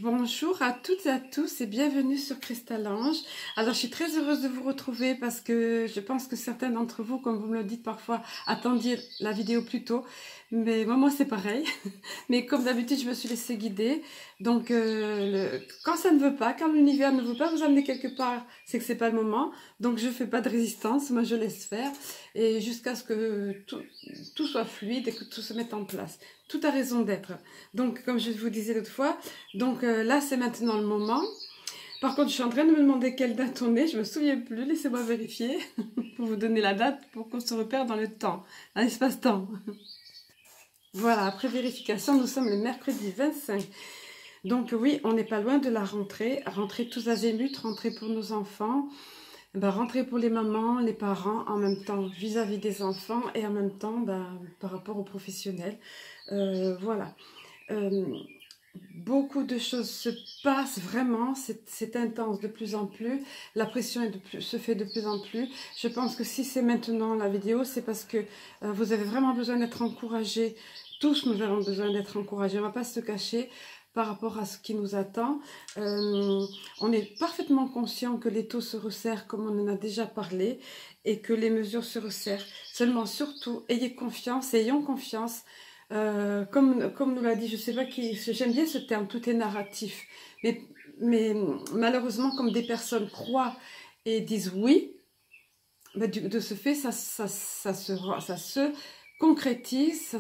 Bonjour à toutes et à tous et bienvenue sur Cristal-Ange. Alors je suis très heureuse de vous retrouver parce que je pense que certains d'entre vous, comme vous me le dites parfois, attendiez la vidéo plus tôt. Mais moi c'est pareil. Mais comme d'habitude je me suis laissée guider. Donc quand ça ne veut pas, quand l'univers ne veut pas vous amener quelque part, c'est que c'est pas le moment. Donc je fais pas de résistance, moi je laisse faire. Et jusqu'à ce que tout soit fluide et que tout se mette en place. Tout a raison d'être. Donc comme je vous disais l'autre fois, donc là, c'est maintenant le moment. Par contre, je suis en train de me demander quelle date on est. Je me souviens plus. Laissez-moi vérifier pour vous donner la date pour qu'on se repère dans le temps, dans l'espace-temps. Voilà, après vérification, nous sommes le mercredi 25. Donc oui, on n'est pas loin de la rentrée. Rentrée tous azimuts, rentrée pour nos enfants. Rentrée pour les mamans, les parents, en même temps vis-à-vis des enfants et en même temps par rapport aux professionnels. Voilà. Beaucoup de choses se passent vraiment, c'est intense de plus en plus, la pression se fait de plus en plus. Je pense que si c'est maintenant la vidéo, c'est parce que vous avez vraiment besoin d'être encouragés. Tous nous avons besoin d'être encouragés, on ne va pas se cacher par rapport à ce qui nous attend. On est parfaitement conscient que les taux se resserrent comme on en a déjà parlé et que les mesures se resserrent. Seulement surtout, ayez confiance, ayons confiance. Comme nous l'a dit, je sais pas qui, j'aime bien ce terme, tout est narratif, mais malheureusement, comme des personnes croient et disent oui, de ce fait, ça se concrétise,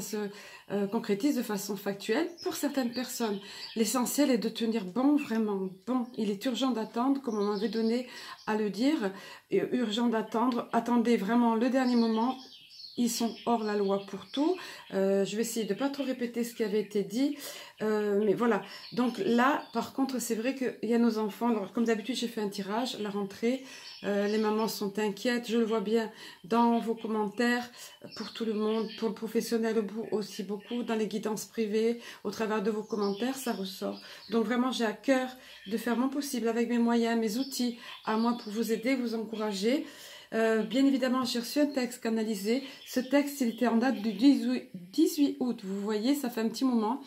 concrétise de façon factuelle pour certaines personnes. L'essentiel est de tenir bon, vraiment bon. Il est urgent d'attendre, comme on m'avait donné à le dire, urgent d'attendre. Attendez vraiment le dernier moment. Ils sont hors la loi pour tout. Je vais essayer de ne pas trop répéter ce qui avait été dit. Mais voilà. Donc là, par contre, c'est vrai qu'il y a nos enfants. Alors, comme d'habitude, j'ai fait un tirage, la rentrée. Les mamans sont inquiètes. Je le vois bien dans vos commentaires, pour tout le monde, pour le professionnel aussi beaucoup, dans les guidances privées, au travers de vos commentaires, ça ressort. Donc vraiment, j'ai à cœur de faire mon possible avec mes moyens, mes outils, à moi pour vous aider, vous encourager. Bien évidemment, j'ai reçu un texte canalisé. Ce texte, il était en date du 18 août. Vous voyez, ça fait un petit moment.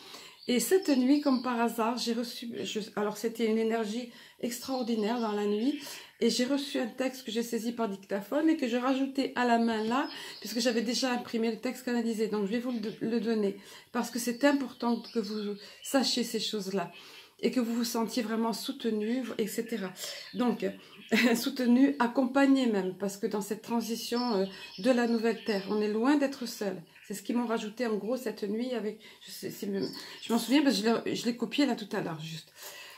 Et cette nuit, comme par hasard, j'ai reçu... alors, c'était une énergie extraordinaire dans la nuit. Et j'ai reçu un texte que j'ai saisi par dictaphone et que je rajoutais à la main là, puisque j'avais déjà imprimé le texte canalisé. Donc, je vais vous le donner. Parce que c'est important que vous sachiez ces choses-là. Et que vous vous sentiez vraiment soutenu, etc. Donc, soutenu, accompagné même, parce que dans cette transition de la nouvelle terre, on est loin d'être seul. C'est ce qu'ils m'ont rajouté en gros cette nuit avec, je m'en souviens parce que je l'ai copié là tout à l'heure juste.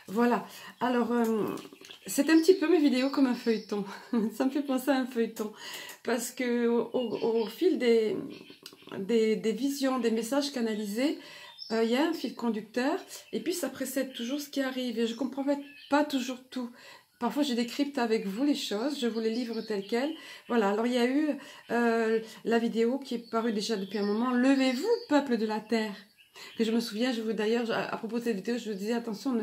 Voilà. Alors, c'est un petit peu mes vidéos comme un feuilleton. Ça me fait penser à un feuilleton parce que au fil des visions, des messages canalisés. Il y a un fil conducteur et puis ça précède toujours ce qui arrive et je ne comprends pas toujours tout. Parfois je décrypte avec vous les choses, je vous les livre telles quelles. Voilà, alors il y a eu la vidéo qui est parue déjà depuis un moment, Levez-vous peuple de la terre. Que je me souviens, d'ailleurs à propos de cette vidéo, je vous disais attention,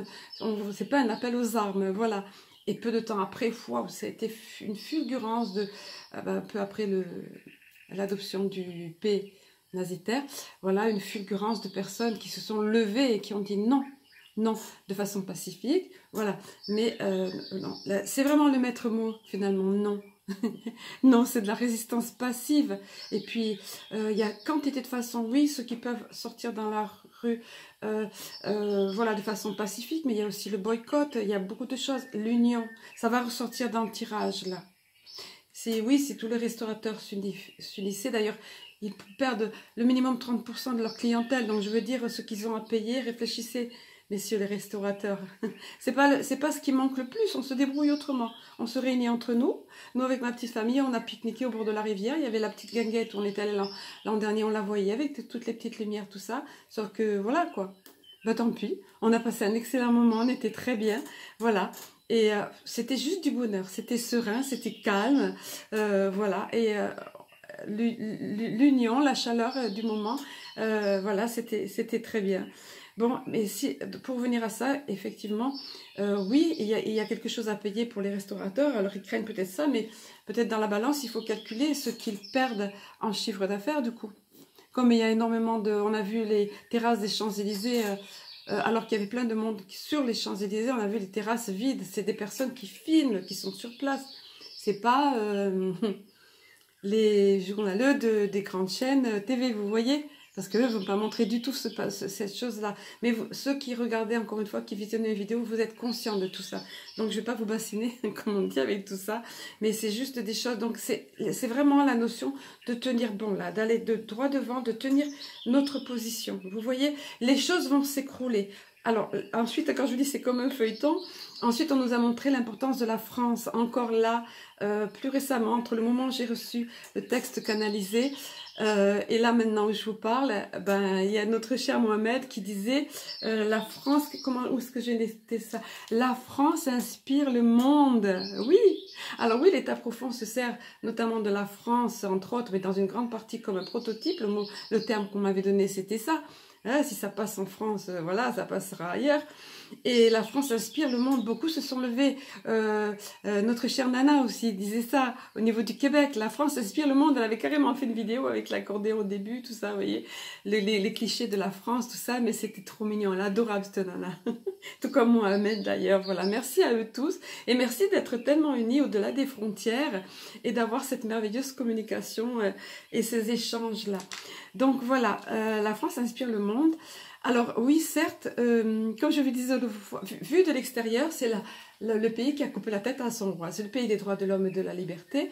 c'est pas un appel aux armes, voilà. Et peu de temps après, ça a été une fulgurance peu après l'adoption du P nazitaire, voilà une fulgurance de personnes qui se sont levées et qui ont dit non, non, de façon pacifique, voilà, mais non, c'est vraiment le maître mot finalement, non. Non, c'est de la résistance passive. Et puis, il y a quantité de façons, oui, ceux qui peuvent sortir dans la rue, voilà, de façon pacifique, mais il y a aussi le boycott, il y a beaucoup de choses. L'union, ça va ressortir dans le tirage, là. Oui, si tous les restaurateurs s'unissaient, d'ailleurs, ils perdent le minimum 30% de leur clientèle. Donc, je veux dire, ceux qu'ils ont à payer, réfléchissez, messieurs les restaurateurs. C'est pas ce qui manque le plus, on se débrouille autrement. On se réunit entre nous. Nous, avec ma petite famille, on a pique-niqué au bord de la rivière. Il y avait la petite guinguette où on était allé l'an dernier, on la voyait avec toutes les petites lumières, tout ça. Sauf que, voilà, quoi. Tant pis. On a passé un excellent moment, on était très bien. Voilà. Et c'était juste du bonheur. C'était serein, c'était calme. Voilà. Et l'union, la chaleur du moment, voilà, c'était très bien. Bon, mais pour revenir à ça, effectivement, oui, il y a quelque chose à payer pour les restaurateurs. Alors, ils craignent peut-être ça, mais peut-être dans la balance, il faut calculer ce qu'ils perdent en chiffre d'affaires, du coup. Comme il y a énormément on a vu les terrasses des Champs-Élysées alors qu'il y avait plein de monde sur les Champs-Élysées, on a vu les terrasses vides, c'est des personnes qui filment, qui sont sur place. C'est pas les journaleux des grandes chaînes TV, vous voyez? Parce qu'eux ne vont pas montrer du tout cette chose-là. Mais vous, ceux qui regardaient, encore une fois, qui visionnaient les vidéos, vous êtes conscients de tout ça. Donc, je ne vais pas vous bassiner, comme on dit, avec tout ça. Mais c'est juste des choses. Donc, c'est vraiment la notion de tenir bon, là, d'aller de droit devant, de tenir notre position. Vous voyez, les choses vont s'écrouler. Alors, ensuite, quand je vous dis c'est comme un feuilleton, ensuite, on nous a montré l'importance de la France. Encore là, plus récemment, entre le moment où j'ai reçu le texte canalisé, et là maintenant où je vous parle, ben il y a notre cher Mohamed qui disait la France, où est-ce que j'ai noté ça? La France inspire le monde. Oui. Alors oui, l'État profond se sert notamment de la France, entre autres, mais dans une grande partie comme un prototype. Le terme qu'on m'avait donné, c'était ça. Si ça passe en France, voilà, ça passera ailleurs. Et la France inspire le monde. Beaucoup se sont levés. Notre chère Nana aussi disait ça au niveau du Québec. La France inspire le monde. Elle avait carrément fait une vidéo avec l'accordéon au début, tout ça, vous voyez, les clichés de la France, tout ça. Mais c'était trop mignon. Elle est adorable, cette Nana. Tout comme Mohamed d'ailleurs. Voilà, merci à eux tous. Et merci d'être tellement unis au-delà des frontières et d'avoir cette merveilleuse communication et ces échanges-là. Donc voilà, la France inspire le monde. Alors oui, certes, comme je vous disais, vu de l'extérieur, c'est le pays qui a coupé la tête à son roi. C'est le pays des droits de l'homme et de la liberté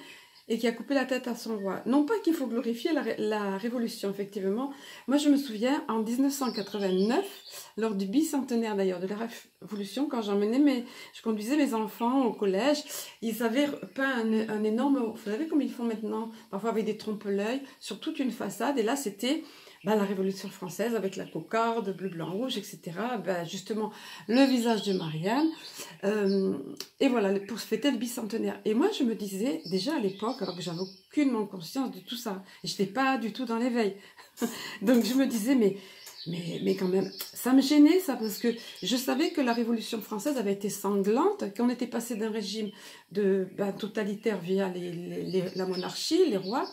et qui a coupé la tête à son roi. Non pas qu'il faut glorifier la révolution, effectivement. Moi, je me souviens, en 1989, lors du bicentenaire d'ailleurs de la révolution, quand je conduisais mes enfants au collège, ils avaient peint un énorme, vous savez comme ils font maintenant, parfois avec des trompe-l'œil, sur toute une façade, et là c'était la Révolution française avec la cocarde, bleu, blanc, rouge, etc. Justement, le visage de Marianne. Et voilà, pour fêter le bicentenaire. Et moi, je me disais, déjà à l'époque, alors que j'avais aucunement conscience de tout ça, et je n'étais pas du tout dans l'éveil. Donc je me disais, mais quand même, ça me gênait ça, parce que je savais que la Révolution française avait été sanglante, qu'on était passé d'un régime totalitaire via la monarchie, les rois,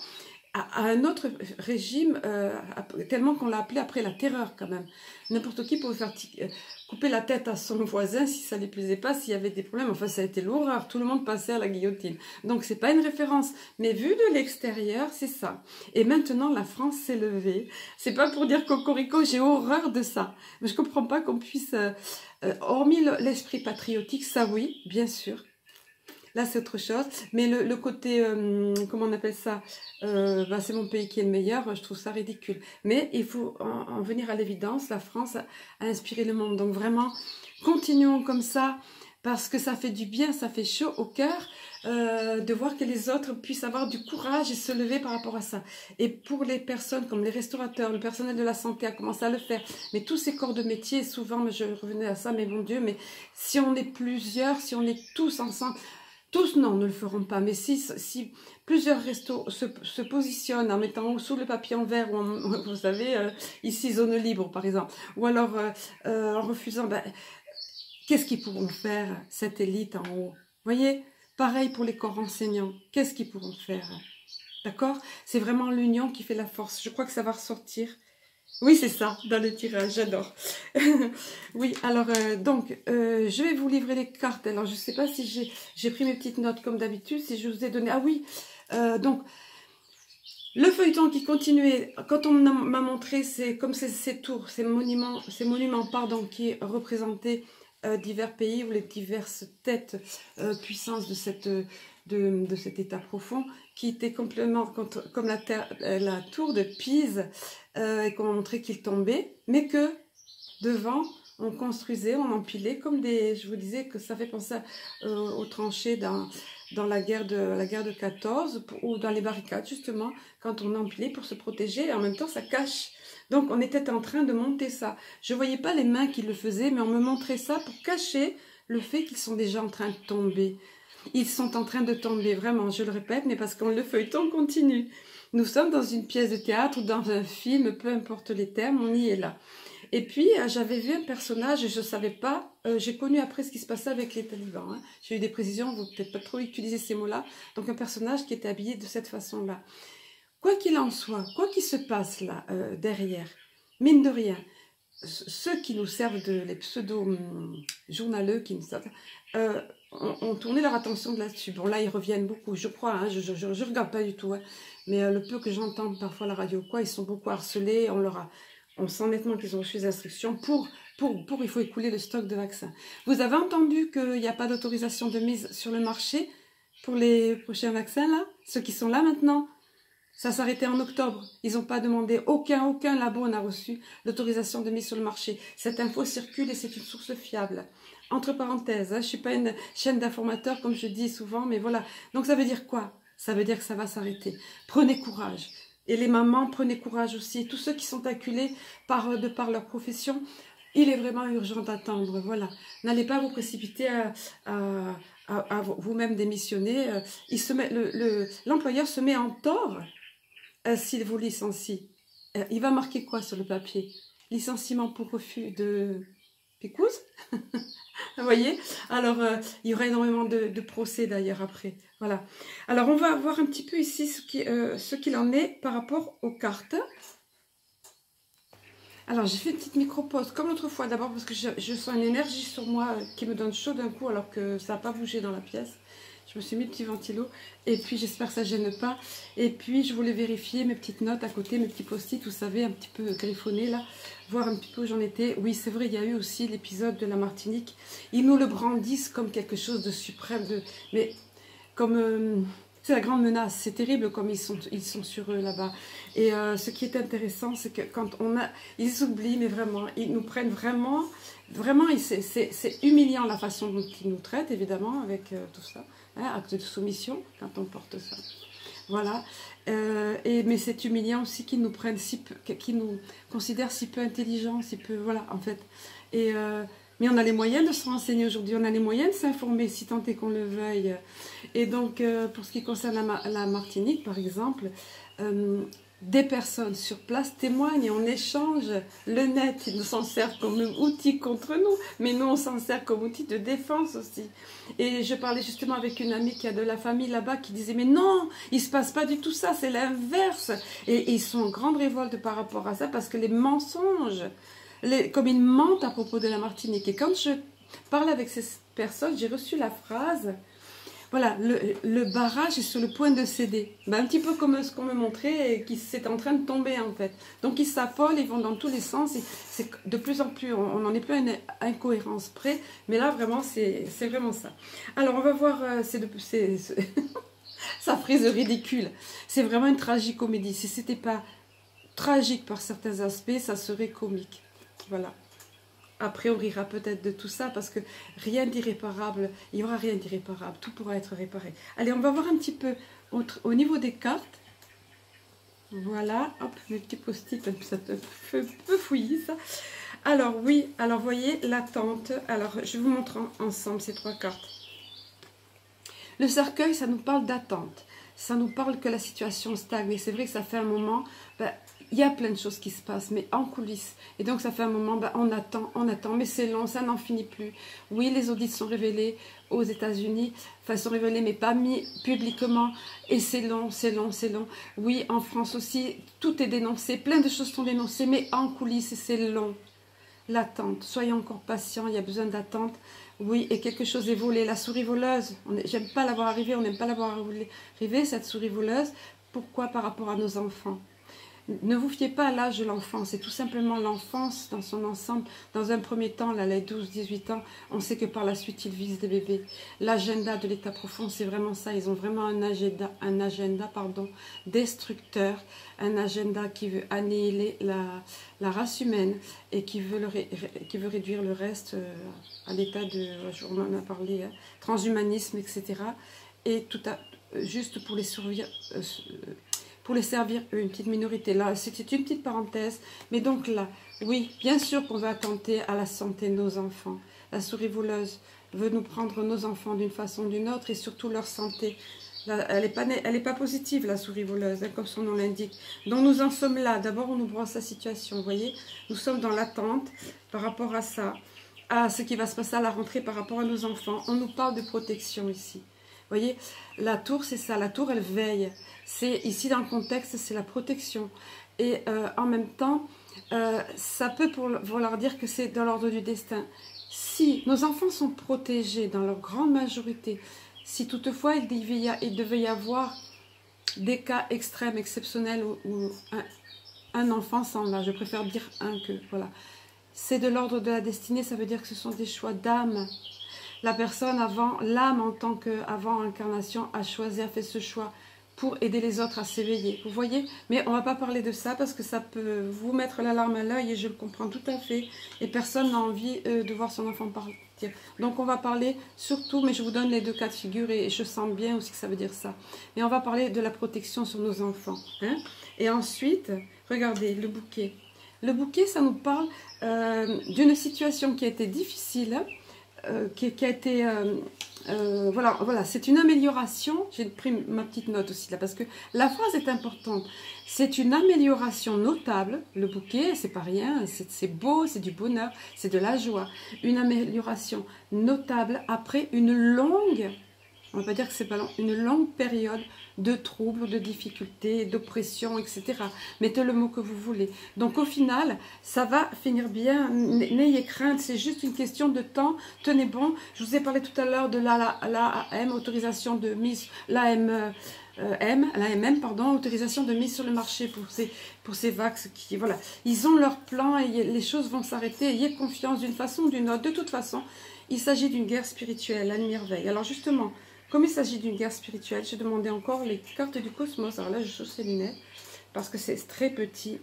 à un autre régime, tellement qu'on l'a appelé après la terreur quand même. N'importe qui pouvait faire couper la tête à son voisin si ça ne lui plaisait pas, s'il y avait des problèmes. Enfin, ça a été l'horreur. Tout le monde passait à la guillotine. Donc, c'est pas une référence. Mais vu de l'extérieur, c'est ça. Et maintenant, la France s'est levée. C'est pas pour dire cocorico, j'ai horreur de ça. Mais je comprends pas qu'on puisse, hormis l'esprit patriotique, ça oui, bien sûr. Là, c'est autre chose. Mais le côté, comment on appelle ça, c'est mon pays qui est le meilleur, je trouve ça ridicule. Mais il faut en venir à l'évidence, la France a inspiré le monde. Donc vraiment, continuons comme ça, parce que ça fait du bien, ça fait chaud au cœur, de voir que les autres puissent avoir du courage et se lever par rapport à ça. Et pour les personnes comme les restaurateurs, le personnel de la santé a commencé à le faire, mais tous ces corps de métier, souvent, je revenais à ça, mais mon Dieu, mais si on est plusieurs, si on est tous ensemble, tous, non, ne le feront pas, mais si plusieurs restos se positionnent en mettant sous le papier en verre, ou vous savez, ici, zone libre, par exemple, ou alors en refusant, qu'est-ce qu'ils pourront faire, cette élite en haut? Vous voyez, pareil pour les corps enseignants, qu'est-ce qu'ils pourront faire? D'accord? C'est vraiment l'union qui fait la force. Je crois que ça va ressortir. Oui, c'est ça, dans le tirage, j'adore. Oui, alors, je vais vous livrer les cartes. Alors, je ne sais pas si j'ai pris mes petites notes comme d'habitude, si je vous ai donné... Ah oui, donc, le feuilleton qui continuait, quand on m'a montré, c'est comme ces tours, ces monuments, qui représentaient divers pays ou les diverses têtes, puissances de cet état profond, qui était complètement comme la tour de Pise, et qu'on m'a montré qu'il tombait, mais que devant, on construisait, on empilait, comme je vous disais que ça fait penser aux tranchées dans la guerre de 14, ou dans les barricades, justement, quand on empilait pour se protéger, et en même temps, ça cache. Donc, on était en train de monter ça. Je ne voyais pas les mains qui le faisaient, mais on me montrait ça pour cacher le fait qu'ils sont déjà en train de tomber. Ils sont en train de tomber, vraiment, je le répète, mais parce que le feuilleton continue. Nous sommes dans une pièce de théâtre ou dans un film, peu importe les termes, on y est là. Et puis, j'avais vu un personnage et je ne savais pas, j'ai connu après ce qui se passait avec les talibans. Hein. J'ai eu des précisions, vous peut-être pas trop utiliser ces mots-là. Donc, un personnage qui était habillé de cette façon-là. Quoi qu'il en soit, quoi qu'il se passe là, derrière, mine de rien, ceux qui nous servent les pseudo-journaleux qui nous servent, ont tourné leur attention là-dessus. Bon, là, ils reviennent beaucoup, je crois, hein, je regarde pas du tout, hein, mais le peu que j'entends parfois à la radio, quoi, ils sont beaucoup harcelés, on sent nettement qu'ils ont reçu des instructions il faut écouler le stock de vaccins. Vous avez entendu qu'il n'y a pas d'autorisation de mise sur le marché pour les prochains vaccins, là, ceux qui sont là maintenant? Ça s'arrêtait en octobre. Ils n'ont pas demandé, aucun labo n'a reçu l'autorisation de mise sur le marché. Cette info circule et c'est une source fiable. Entre parenthèses, hein, je ne suis pas une chaîne d'informateurs comme je dis souvent, mais voilà. Donc ça veut dire quoi? Ça veut dire que ça va s'arrêter. Prenez courage. Et les mamans, prenez courage aussi. Tous ceux qui sont acculés de par leur profession, il est vraiment urgent d'attendre. Voilà. N'allez pas vous précipiter à vous-même démissionner. L'employeur se met en tort. S'il vous licencie, il va marquer quoi sur le papier? Licenciement pour refus de picouse. Vous voyez? Alors, il y aura énormément de procès d'ailleurs après. Voilà. Alors, on va voir un petit peu ici ce qu'il en est par rapport aux cartes. Alors, j'ai fait une petite micro-pause, comme l'autre fois, d'abord parce que je sens une énergie sur moi qui me donne chaud d'un coup, alors que ça n'a pas bougé dans la pièce. Je me suis mis le petit ventilo, et puis j'espère que ça ne gêne pas. Et puis, je voulais vérifier mes petites notes à côté, mes petits post-it, vous savez, un petit peu griffonnés, là, voir un petit peu où j'en étais. Oui, c'est vrai, il y a eu aussi l'épisode de la Martinique. Ils nous le brandissent comme quelque chose de suprême, mais comme... c'est la grande menace, c'est terrible comme ils sont sur eux là-bas. Et ce qui est intéressant, c'est que quand ils oublient, mais vraiment, ils nous prennent vraiment, c'est humiliant la façon dont ils nous traitent, évidemment, avec tout ça, hein, acte de soumission, quand on porte ça. Voilà. Mais c'est humiliant aussi qu'ils nous prennent qu'ils nous considèrent si peu intelligents, si peu, voilà, en fait. Mais on a les moyens de se renseigner aujourd'hui, on a les moyens de s'informer si tant est qu'on le veuille. Et donc, pour ce qui concerne la Martinique, par exemple, des personnes sur place témoignent et on échange. Le net, ils nous s'en servent comme outil contre nous, mais nous, on s'en sert comme outil de défense aussi. Et je parlais justement avec une amie qui a de la famille là-bas qui disait « Mais non, il ne se passe pas du tout ça, c'est l'inverse !» Et ils sont en grande révolte par rapport à ça parce que les mensonges... comme ils mentent à propos de la Martinique. Et quand je parle avec ces personnes, j'ai reçu la phrase, voilà, le barrage est sur le point de céder. Ben, un petit peu comme ce qu'on me montrait, et qui c'est en train de tomber en fait. Donc ils s'affolent, ils vont dans tous les sens, et c'est de plus en plus, on n'en est plus à une incohérence près, mais là vraiment c'est vraiment ça. Alors on va voir, sa frise ridicule, c'est vraiment une tragicomédie. Si c'était pas tragique par certains aspects, ça serait comique. Voilà. Après, on rira peut-être de tout ça parce que rien d'irréparable, il n'y aura rien d'irréparable. Tout pourra être réparé. Allez, on va voir un petit peu au niveau des cartes. Voilà, hop, mes petits post-it, ça peut fouiller ça. Alors oui, alors voyez, l'attente. Alors, je vous montre ensemble ces trois cartes. Le cercueil, ça nous parle d'attente. Ça nous parle que la situation stagne. Et c'est vrai que ça fait un moment... Ben, il y a plein de choses qui se passent, mais en coulisses. Et donc, ça fait un moment, ben, on attend, mais c'est long, ça n'en finit plus. Oui, les audits sont révélés aux États-Unis, enfin, sont révélés, mais pas mis publiquement. Et c'est long, c'est long, c'est long. Oui, en France aussi, tout est dénoncé, plein de choses sont dénoncées, mais en coulisses, et c'est long. L'attente, soyez encore patients, il y a besoin d'attente. Oui, et quelque chose est volé. La souris voleuse, j'aime pas l'avoir arrivée, on n'aime pas l'avoir arrivée, cette souris voleuse. Pourquoi? Par rapport à nos enfants. Ne vous fiez pas à l'âge de l'enfant, c'est tout simplement l'enfance dans son ensemble. Dans un premier temps, là, les 12-18 ans, on sait que par la suite, ils visent des bébés. L'agenda de l'état profond, c'est vraiment ça. Ils ont vraiment un agenda destructeur, un agenda qui veut annihiler la race humaine et qui veut réduire le reste à l'état de, on en a parlé, hein, transhumanisme, etc. Et juste pour les survivre... pour les servir une petite minorité. Là, c'était une petite parenthèse. Mais donc là, oui, bien sûr qu'on veut attenter à la santé de nos enfants. La souris voleuse veut nous prendre nos enfants d'une façon ou d'une autre et surtout leur santé. Là, elle est pas positive, la souris voleuse, hein, comme son nom l'indique. Donc nous en sommes là. D'abord, on nous brosse la situation, vous voyez. Nous sommes dans l'attente par rapport à ça, à ce qui va se passer à la rentrée par rapport à nos enfants. On nous parle de protection ici. Vous voyez, la tour, c'est ça. La tour, elle veille. Ici, dans le contexte, c'est la protection. Et en même temps, ça peut vouloir dire que c'est dans l'ordre du destin. Si nos enfants sont protégés dans leur grande majorité, si toutefois il devait y avoir des cas extrêmes, exceptionnels, où un enfant s'en va, je préfère dire un que, voilà. C'est de l'ordre de la destinée, ça veut dire que ce sont des choix d'âme. La personne l'âme en tant qu'avant incarnation a choisi, a fait ce choix pour aider les autres à s'éveiller. Vous voyez? Mais on ne va pas parler de ça parce que ça peut vous mettre la larme à l'œil et je le comprends tout à fait. Et personne n'a envie de voir son enfant partir. Donc on va parler surtout, mais je vous donne les deux cas de figure et je sens bien aussi que ça veut dire ça. Mais on va parler de la protection sur nos enfants. Hein? Et ensuite, regardez le bouquet. Le bouquet, ça nous parle d'une situation qui a été difficile, qui a été... voilà, c'est une amélioration. J'ai pris ma petite note aussi là parce que la phrase est importante. C'est une amélioration notable. Le bouquet, c'est pas rien, c'est beau, c'est du bonheur, c'est de la joie. Une amélioration notable après une longue, on va pas dire que c'est pas long, une longue période de troubles, de difficultés, d'oppression, etc. Mettez le mot que vous voulez. Donc au final, ça va finir bien. N'ayez crainte, c'est juste une question de temps. Tenez bon. Je vous ai parlé tout à l'heure de l'AMM, autorisation de mise, l'AMM, pardon, autorisation de mise sur le marché pour ces vax qui, voilà, ils ont leur plan et les choses vont s'arrêter. Ayez confiance d'une façon ou d'une autre. De toute façon, il s'agit d'une guerre spirituelle, la lumière veille. Alors justement, comme il s'agit d'une guerre spirituelle, j'ai demandé encore les cartes du cosmos. Alors là, je chausse les lunettes parce que c'est très petit.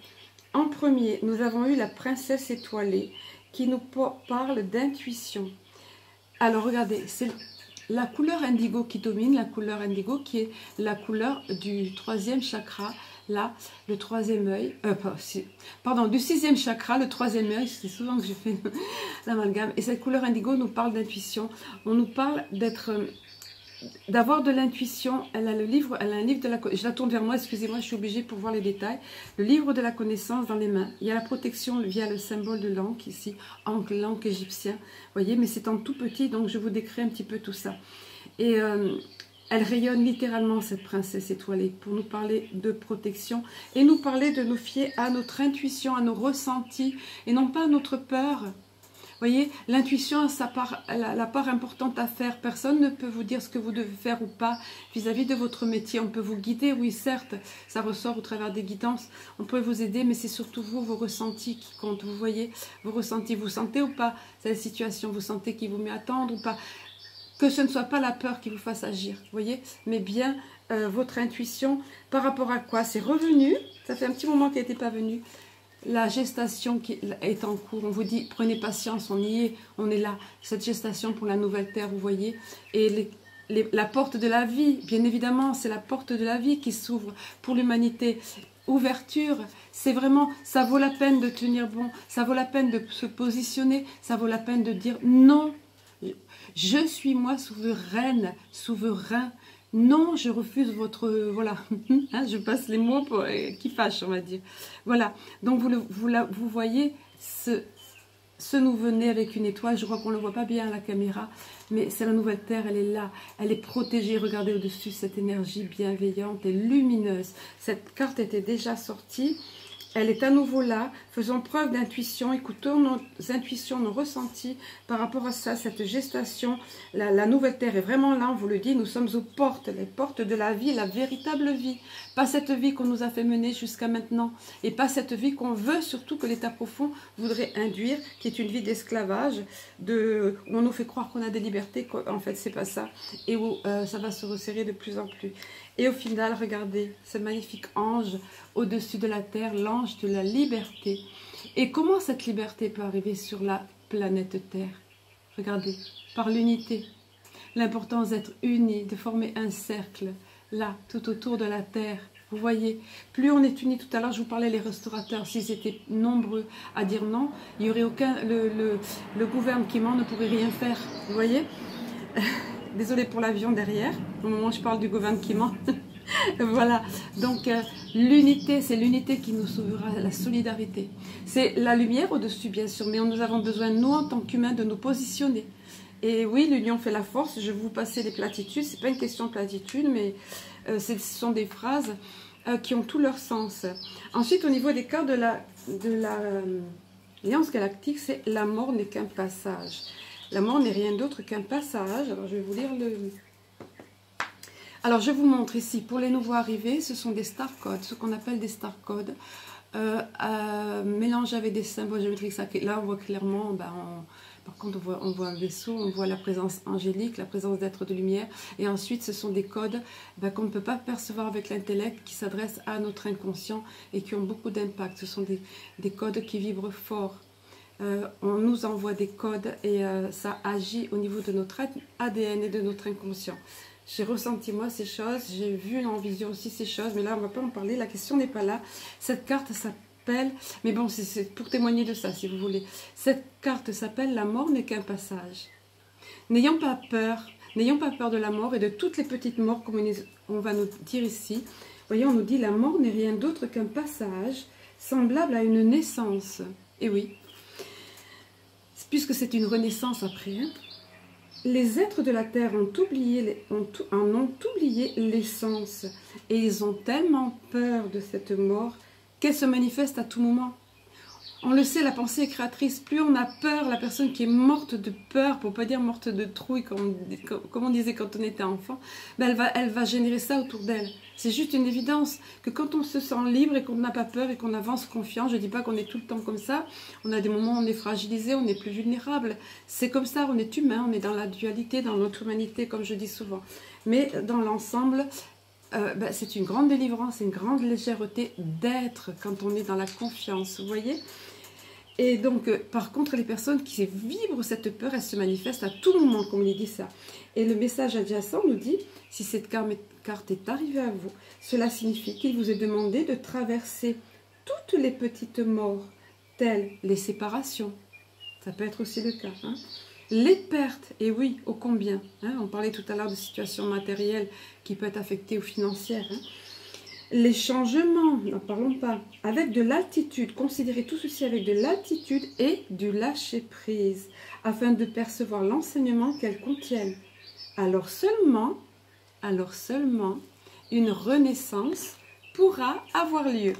En premier, nous avons eu la princesse étoilée qui nous parle d'intuition. Alors regardez, c'est la couleur indigo qui domine, la couleur indigo qui est la couleur du troisième chakra, là, le troisième œil, pardon, du sixième chakra, le troisième œil, c'est souvent que je fais l'amalgame. Et cette couleur indigo nous parle d'intuition, on nous parle d'avoir de l'intuition. Elle a un livre de la... Je la tourne vers moi, excusez-moi, je suis obligée pour voir les détails. Le livre de la connaissance dans les mains. Il y a la protection via le symbole de l'anque ici, l'anque égyptien. Vous voyez, mais c'est en tout petit, donc je vous décris un petit peu tout ça. Et elle rayonne littéralement, cette princesse étoilée, pour nous parler de protection et nous parler de nous fier à notre intuition, à nos ressentis, et non pas à notre peur. Vous voyez, l'intuition a la part importante à faire. Personne ne peut vous dire ce que vous devez faire ou pas vis-à-vis de votre métier. On peut vous guider, oui, certes, ça ressort au travers des guidances. On peut vous aider, mais c'est surtout vous, vos ressentis qui comptent. Vous voyez, vos ressentis, vous sentez ou pas cette situation, vous sentez qu'il vous met à attendre ou pas. Que ce ne soit pas la peur qui vous fasse agir, vous voyez, mais bien votre intuition par rapport à quoi? C'est revenu, ça fait un petit moment qu'elle n'était pas venue. La gestation qui est en cours, on vous dit prenez patience, on y est, on est là. Cette gestation pour la nouvelle terre, vous voyez. Et la porte de la vie, bien évidemment, c'est la porte de la vie qui s'ouvre pour l'humanité. Ouverture, c'est vraiment, ça vaut la peine de tenir bon, ça vaut la peine de se positionner, ça vaut la peine de dire non. Je suis moi souveraine, souverain. Non, je refuse votre... voilà, je passe les mots qui fâchent, on va dire. Voilà, donc vous voyez, ce nouveau-né avec une étoile, je crois qu'on ne le voit pas bien à la caméra, mais c'est la nouvelle terre, elle est là, elle est protégée. Regardez au-dessus cette énergie bienveillante et lumineuse. Cette carte était déjà sortie. Elle est à nouveau là, faisons preuve d'intuition, écoutons nos intuitions, nos ressentis par rapport à ça, cette gestation. La nouvelle terre est vraiment là, on vous le dit, nous sommes aux portes, les portes de la vie, la véritable vie. Pas cette vie qu'on nous a fait mener jusqu'à maintenant, et pas cette vie qu'on veut, surtout que l'état profond voudrait induire, qui est une vie d'esclavage, où on nous fait croire qu'on a des libertés, en fait c'est pas ça, et où ça va se resserrer de plus en plus. Et au final, regardez, ce magnifique ange au-dessus de la terre, l'ange de la liberté. Et comment cette liberté peut arriver sur la planète Terre? Regardez, par l'unité. L'importance d'être unis, de former un cercle, là, tout autour de la Terre. Vous voyez, plus on est unis, tout à l'heure je vous parlais les restaurateurs, s'ils étaient nombreux à dire non, il n'y aurait aucun, le gouvernement ne pourrait rien faire, vous voyez. Désolée pour l'avion derrière, au moment où je parle du gouvernement. Voilà, donc l'unité, c'est l'unité qui nous sauvera, la solidarité. C'est la lumière au-dessus, bien sûr, mais nous avons besoin, nous, en tant qu'humains, de nous positionner. Et oui, l'union fait la force, je vais vous passer les platitudes, c'est pas une question de platitude, mais ce sont des phrases qui ont tout leur sens. Ensuite, au niveau des cartes de la l'Alliance Galactique, c'est la mort n'est qu'un passage. La mort n'est rien d'autre qu'un passage. Alors, je vais vous lire le... Alors, je vous montre ici, pour les nouveaux arrivés, ce sont des star codes, ce qu'on appelle des star codes, mélangés avec des symboles géométriques sacrés. Là, on voit clairement, par contre, on voit un vaisseau, on voit la présence angélique, la présence d'êtres de lumière. Et ensuite, ce sont des codes qu'on ne peut pas percevoir avec l'intellect, qui s'adressent à notre inconscient et qui ont beaucoup d'impact. Ce sont des codes qui vibrent fort. On nous envoie des codes et ça agit au niveau de notre ADN et de notre inconscient. J'ai ressenti moi ces choses, j'ai vu en vision aussi ces choses, mais là on ne va pas en parler, la question n'est pas là. Cette carte s'appelle, mais bon c'est pour témoigner de ça si vous voulez. Cette carte s'appelle la mort n'est qu'un passage. N'ayons pas peur de la mort et de toutes les petites morts comme on va nous dire ici. Vous voyez, on nous dit la mort n'est rien d'autre qu'un passage semblable à une naissance. Et oui, puisque c'est une renaissance après, hein. Les êtres de la terre en ont oublié l'essence et ils ont tellement peur de cette mort qu'elle se manifeste à tout moment. On le sait, la pensée est créatrice. Plus on a peur, la personne qui est morte de peur, pour ne pas dire morte de trouille, comme on disait quand on était enfant, elle va générer ça autour d'elle. C'est juste une évidence que quand on se sent libre et qu'on n'a pas peur et qu'on avance confiant, je ne dis pas qu'on est tout le temps comme ça, on a des moments où on est fragilisé, on est plus vulnérable. C'est comme ça, on est humain, on est dans la dualité, dans notre humanité, comme je dis souvent. Mais dans l'ensemble, c'est une grande délivrance, une grande légèreté d'être quand on est dans la confiance, vous voyez. Et donc, par contre, les personnes qui vibrent cette peur, elles se manifestent à tout moment, comme il dit ça. Et le message adjacent nous dit, si cette carte est arrivée à vous, cela signifie qu'il vous est demandé de traverser toutes les petites morts, telles les séparations. Ça peut être aussi le cas, hein. Les pertes, et oui, ô combien, hein, on parlait tout à l'heure de situations matérielles qui peuvent être affectées ou financières, hein. Les changements, n'en parlons pas, avec de l'altitude, considérez tout ceci avec de l'altitude et du lâcher-prise, afin de percevoir l'enseignement qu'elles contiennent. Alors seulement, une renaissance pourra avoir lieu.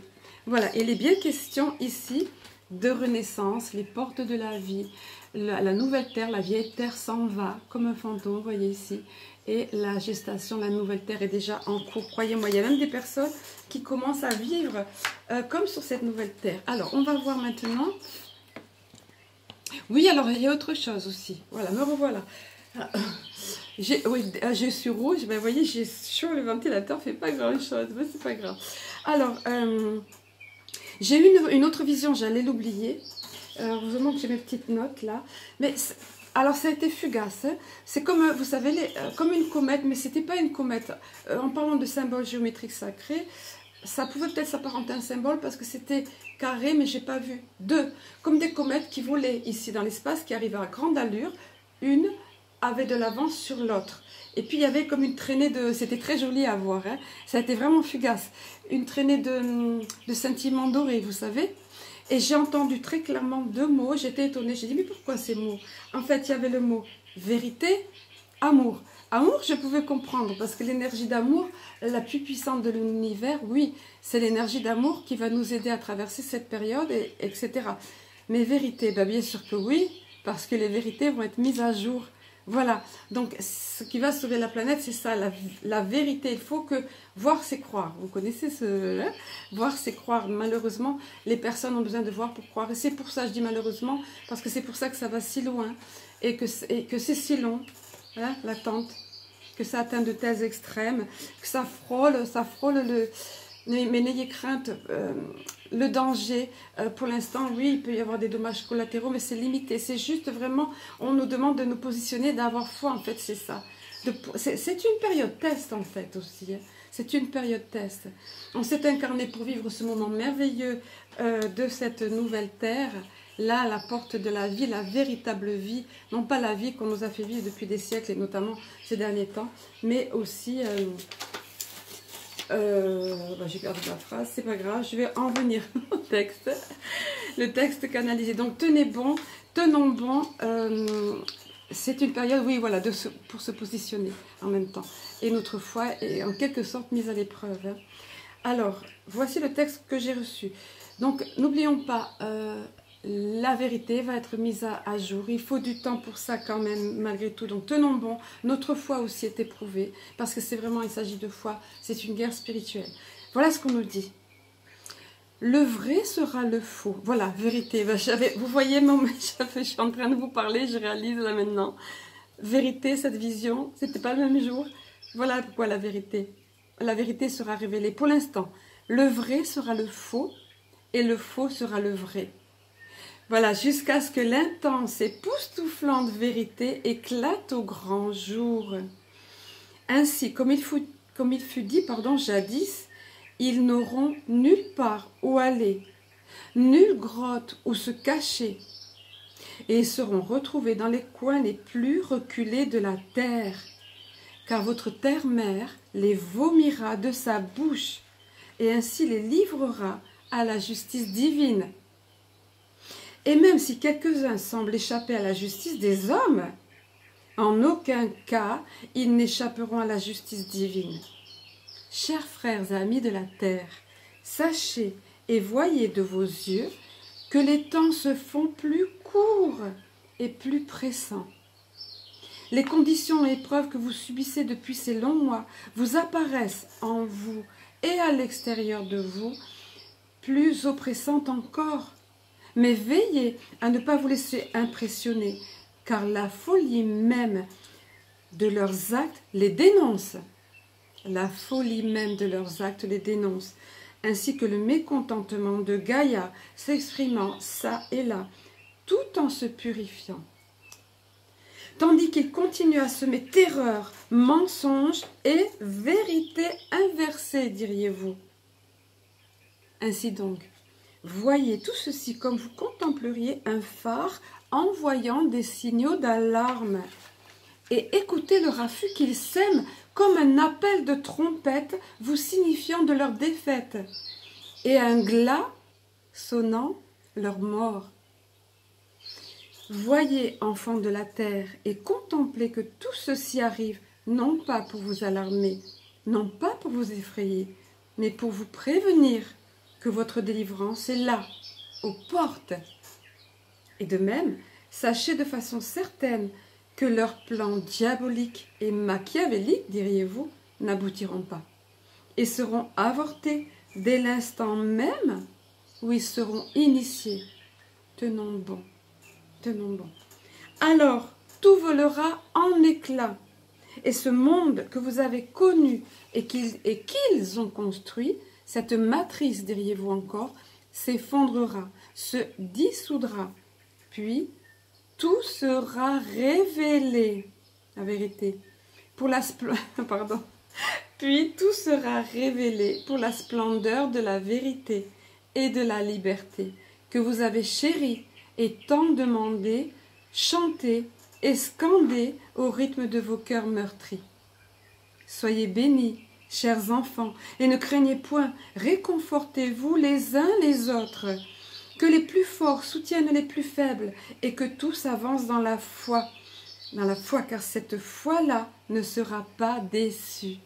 Voilà, et il est bien question ici de renaissance, les portes de la vie, la nouvelle terre, la vieille terre s'en va, comme un fantôme, vous voyez ici. Et la gestation, la nouvelle terre est déjà en cours. Croyez-moi, il y a même des personnes qui commencent à vivre comme sur cette nouvelle terre. Alors, on va voir maintenant. Oui, alors, il y a autre chose aussi. Voilà, me revoilà. Oui, je suis rouge, mais vous voyez, j'ai chaud, le ventilateur ne fait pas grand-chose, mais c'est pas grave. Alors, j'ai eu une autre vision, j'allais l'oublier. Heureusement que j'ai mes petites notes là. Mais... alors, ça a été fugace. Hein. C'est comme, vous savez, comme une comète, mais ce n'était pas une comète. En parlant de symboles géométriques sacrés, ça pouvait peut-être s'apparenter à un symbole parce que c'était carré, mais je n'ai pas vu. Deux, comme des comètes qui volaient ici dans l'espace, qui arrivaient à grande allure. Une avait de l'avance sur l'autre. Et puis, il y avait comme une traînée de... C'était très joli à voir. Hein. Ça a été vraiment fugace. Une traînée de scintillements dorés, vous savez. Et j'ai entendu très clairement deux mots, j'étais étonnée, j'ai dit mais pourquoi ces mots? En fait, il y avait le mot vérité, amour. Amour, je pouvais comprendre, parce que l'énergie d'amour, la plus puissante de l'univers, oui, c'est l'énergie d'amour qui va nous aider à traverser cette période, etc. Mais vérité, bien sûr que oui, parce que les vérités vont être mises à jour. Voilà, donc ce qui va sauver la planète, c'est ça, la vérité. Il faut que voir c'est croire. Vous connaissez ce... Hein? Voir c'est croire. Malheureusement, les personnes ont besoin de voir pour croire. Et c'est pour ça, je dis malheureusement, parce que c'est pour ça que ça va si loin et que c'est si long, hein, l'attente, que ça atteint de tels extrêmes, que ça frôle le... Mais n'ayez crainte, le danger, pour l'instant, oui, il peut y avoir des dommages collatéraux, mais c'est limité. C'est juste vraiment, on nous demande de nous positionner, d'avoir foi, en fait, c'est ça. C'est une période test, en fait, aussi. Hein. C'est une période test. On s'est incarné pour vivre ce moment merveilleux de cette nouvelle terre. Là, à la porte de la vie, la véritable vie, non pas la vie qu'on nous a fait vivre depuis des siècles, et notamment ces derniers temps, mais aussi... j'ai perdu ma phrase, c'est pas grave, je vais en venir au texte, le texte canalisé. Donc tenez bon, tenons bon, c'est une période, oui, voilà, pour se positionner en même temps. Et notre foi est en quelque sorte mise à l'épreuve. Hein. Alors, voici le texte que j'ai reçu. Donc, n'oublions pas, la vérité va être mise à jour. Il faut du temps pour ça quand même, malgré tout. Donc, tenons bon. Notre foi aussi est éprouvée, parce que c'est vraiment, il s'agit de foi. C'est une guerre spirituelle. Voilà ce qu'on nous dit. Le vrai sera le faux. Voilà, vérité. Vous voyez, je suis en train de vous parler, je réalise là maintenant. Vérité, cette vision, c'était pas le même jour. Voilà pourquoi la vérité. La vérité sera révélée. Pour l'instant, le vrai sera le faux et le faux sera le vrai. Voilà, jusqu'à ce que l'intense et époustouflante vérité éclate au grand jour. Ainsi, comme il fut dit, jadis, ils n'auront nulle part où aller, nulle grotte où se cacher, et ils seront retrouvés dans les coins les plus reculés de la terre, car votre terre-mère les vomira de sa bouche, et ainsi les livrera à la justice divine. Et même si quelques-uns semblent échapper à la justice des hommes, en aucun cas ils n'échapperont à la justice divine. Chers frères et amis de la terre, sachez et voyez de vos yeux que les temps se font plus courts et plus pressants. Les conditions et épreuves que vous subissez depuis ces longs mois vous apparaissent en vous et à l'extérieur de vous plus oppressantes encore. Mais veillez à ne pas vous laisser impressionner, car la folie même de leurs actes les dénonce. La folie même de leurs actes les dénonce, ainsi que le mécontentement de Gaïa s'exprimant çà et là, tout en se purifiant. Tandis qu'il continue à semer terreur, mensonge et vérité inversée, diriez-vous. Ainsi donc, voyez tout ceci comme vous contempleriez un phare envoyant des signaux d'alarme, et écoutez le raffut qu'ils sèment comme un appel de trompette vous signifiant de leur défaite, et un glas sonnant leur mort. Voyez, enfants de la terre, et contemplez que tout ceci arrive, non pas pour vous alarmer, non pas pour vous effrayer, mais pour vous prévenir que votre délivrance est là, aux portes. Et de même, sachez de façon certaine que leurs plans diaboliques et machiavéliques, diriez-vous, n'aboutiront pas, et seront avortés dès l'instant même où ils seront initiés. Tenons bon, tenons bon. Alors, tout volera en éclats, et ce monde que vous avez connu et qu'ils ont construit, cette matrice, diriez-vous encore, s'effondrera, se dissoudra, puis tout sera révélé, la vérité, pour la Puis tout sera révélé pour la splendeur de la vérité et de la liberté que vous avez chérie et tant demandé, chanté et scandé au rythme de vos cœurs meurtris. Soyez bénis, chers enfants, et ne craignez point, réconfortez-vous les uns les autres. Que les plus forts soutiennent les plus faibles et que tous avancent dans la foi, car cette foi-là ne sera pas déçue.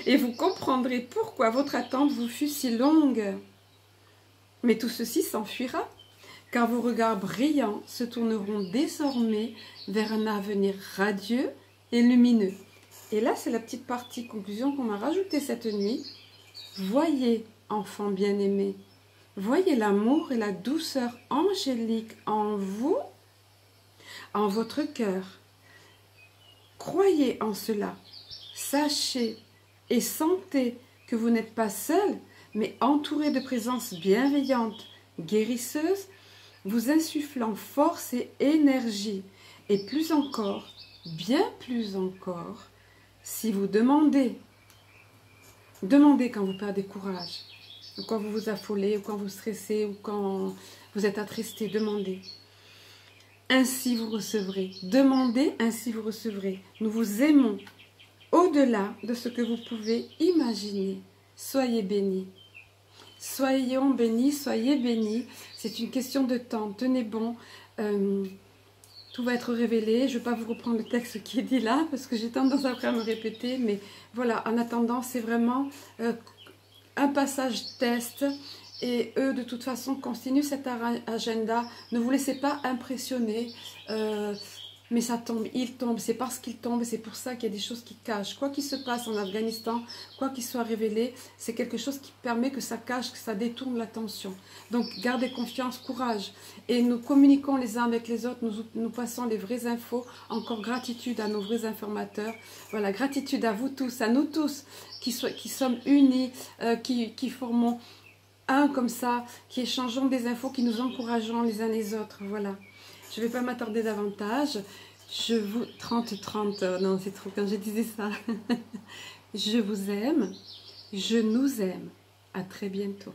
Et vous comprendrez pourquoi votre attente vous fut si longue. Mais tout ceci s'enfuira, car vos regards brillants se tourneront désormais vers un avenir radieux et lumineux. Et là, c'est la petite partie conclusion qu'on m'a rajoutée cette nuit. Voyez, enfants bien-aimés, voyez l'amour et la douceur angélique en vous, en votre cœur. Croyez en cela, sachez et sentez que vous n'êtes pas seul, mais entouré de présences bienveillantes, guérisseuses, vous insufflant force et énergie, et plus encore, bien plus encore, si vous demandez quand vous perdez courage, ou quand vous vous affolez, ou quand vous stressez, ou quand vous êtes attristé, demandez. Ainsi vous recevrez. Demandez, ainsi vous recevrez. Nous vous aimons au-delà de ce que vous pouvez imaginer. Soyez bénis. Soyons bénis, soyez bénis. C'est une question de temps. Tenez bon. Tout va être révélé. Je ne vais pas vous reprendre le texte qui est dit là, parce que j'ai tendance après à me répéter. Mais voilà, en attendant, c'est vraiment un passage test. Et eux, de toute façon, continuent cet agenda. Ne vous laissez pas impressionner. Mais ça tombe, il tombe. C'est parce qu'il tombe. C'est pour ça qu'il y a des choses qui cachent. Quoi qu'il se passe en Afghanistan, quoi qu'il soit révélé, c'est quelque chose qui permet que ça cache, que ça détourne l'attention. Donc, gardez confiance, courage. Et nous communiquons les uns avec les autres. Nous passons les vraies infos. Encore gratitude à nos vrais informateurs. Voilà, gratitude à vous tous, à nous tous qui sommes unis, qui formons un comme ça, qui échangeons des infos, qui nous encourageons les uns les autres. Voilà. Je ne vais pas m'attarder davantage. Je vous... 30-30, non c'est trop quand je disais ça. Je vous aime, je nous aime. À très bientôt.